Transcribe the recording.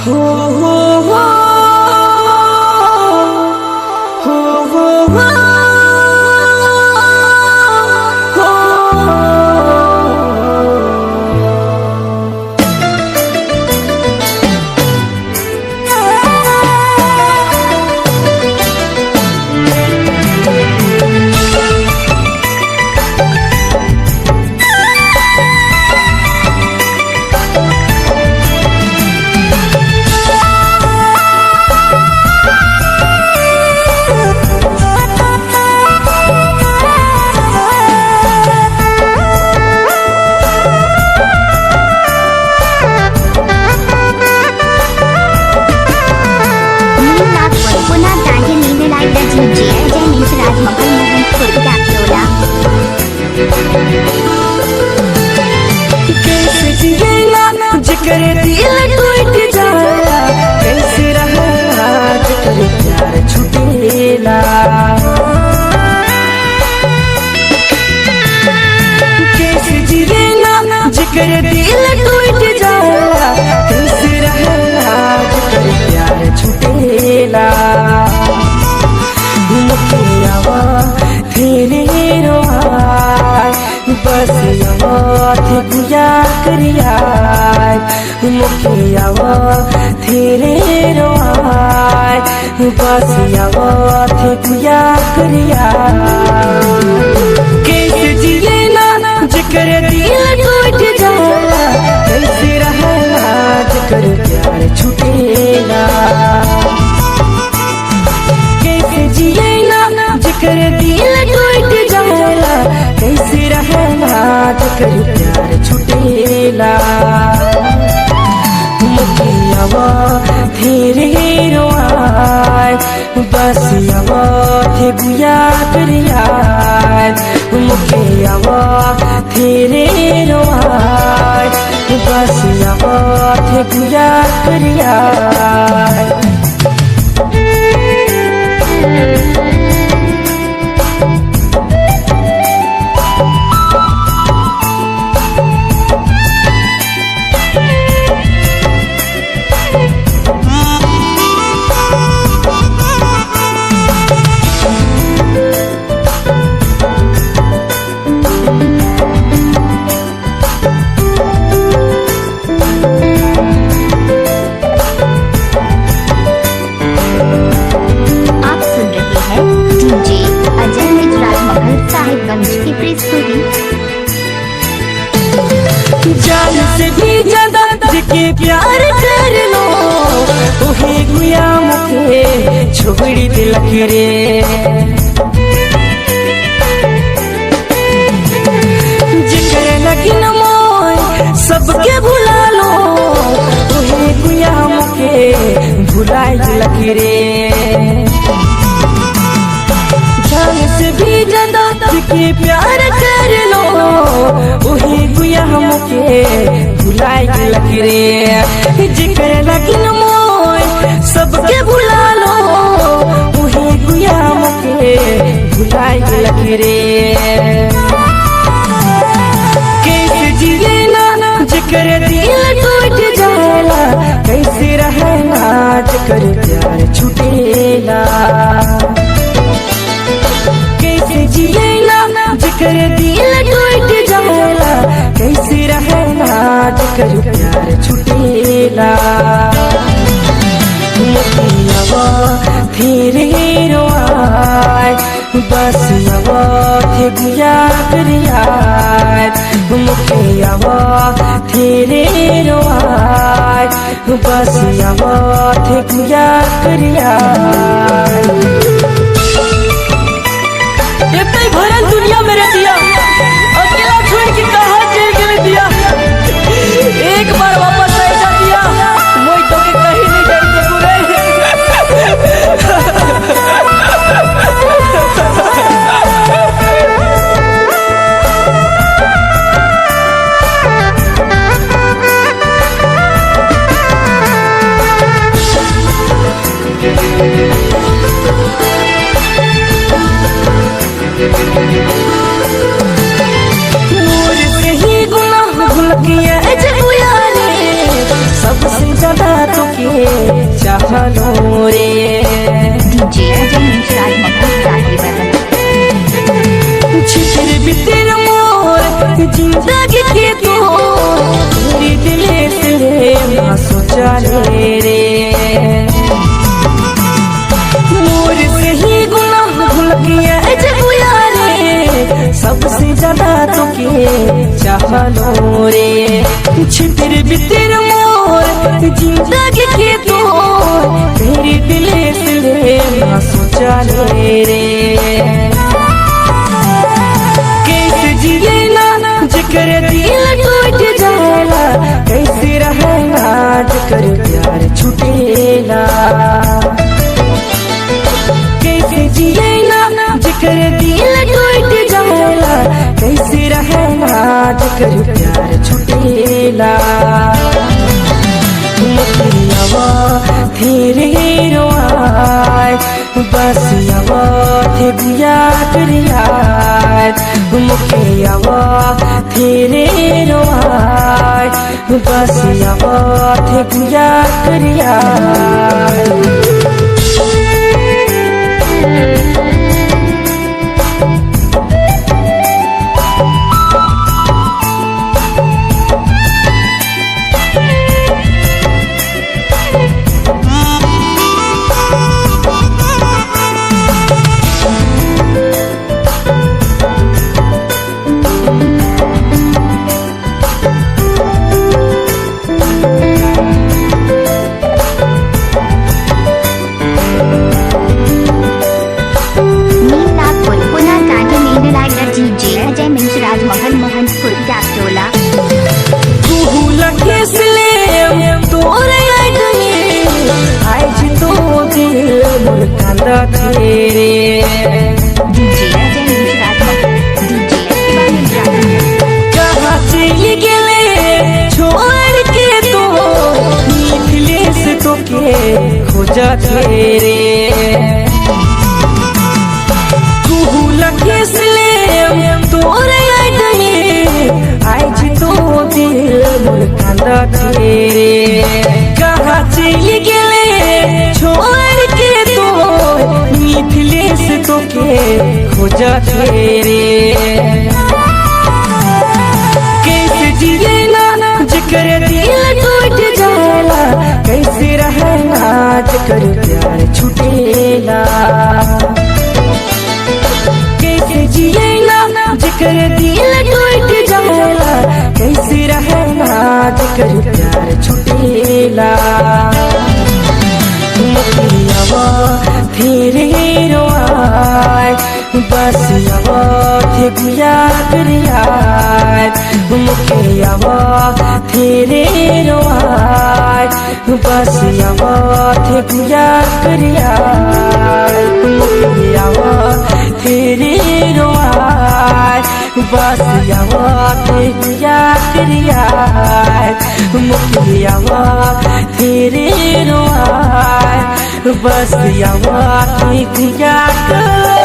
हो हो हो हो हो हो कैसे जिएला जिकर दिल टूट जाला, कैसे रहा जिकर प्यार छूटेला। कैसे जिएला जिकर दिल टूट जाला, कैसे रहा जिकर प्यार छूटेला। मुखियावा तेरे रोआय बस थे गुया करिया, मुखियावा तेरे रोआय बस थे गुया करिया। कैसे जिएला जिकर दिल टूट जाला, कैसे रहना जिकर प्यार छूटेला। कैसे जिएला जिकर दिल टूट जाला, कैसे रहना जिकर प्यार छूटेला। मुखियावा तेरे रोआय बस थे गुया करिया, मुखियावा तेरे रोआय बस थे गुया करिया। जान से भी ज्यादा जिके प्यार कर लो, उहे गुया मुखे छोड़ी दिल रे। जिकर लगिन मोय सबके भुला लो, उहे गुया मुखे भुलाई दिल रे। जान से भी ज्यादा जिके प्यार कर लो, उहे गुया मुके भुलाई दिल रे। जिकर लगिन मोय सबके भुला लो, उहे गुया मुके भुलाई दिल रे। कैसे जिएला जिकर दिल टूट जाला, कैसे रहना जिकर प्यार छूटेला। कैसे जिएला जिकर दिल टूट जाला, कैसे रहना जिकर प्यार छूटेला। मुखियावा तेरे रोआय बस थे गुया करिया, मुखियावा तेरे रोआय बस थे गुया करिया। इतनी भरल दुनिया में रह दिया, अकेला छोड़ के कहाँ चल गए दिया। एक बार वापस ऐसा दिया, मोई तो के कहीं नहीं जाए बुरे। भीतर मोर जिंदगी के तोर तेरे दिल से ले ना सोचा रे कैसे जिए ना जकर दिल टूट जाला कैसे रहना जकर प्यार छूटेला कैसे जिए ना जकर दिल टूट जाला कैसे रहना जकर प्यार छूटेला मुखियावा तेरे रोआय बस यावा थे बुया करियाय मुखियावा तेरे रोआय बस यावा थे बुया करियाय कहाँ चली गेले छोड़ के तो मिथिलेश तो के खोजा रे कुहू लखेस ले तोरे आज तो दिल मोर कांदा रे कहाँ चली गेले छोड़ के तो मिथिलेश तो के खोजा रे कैसे जिए ना जकर दिल टूट जाला कैसे रहना जकर प्यार छूटेला कैसे जिए ना जकर दिल टूट जाला कैसे रहना जकर प्यार छूटेला मुखियावा तेरे रोआय बस यावा थे बुया करियाय मुखियावा तेरे रोआय बस यावा थे बुया करियाय मुखियावा तेरे रोआय बस यावा थे बुया करियाय मुखियावा तेरे रोआय बस यावा थे बुया कर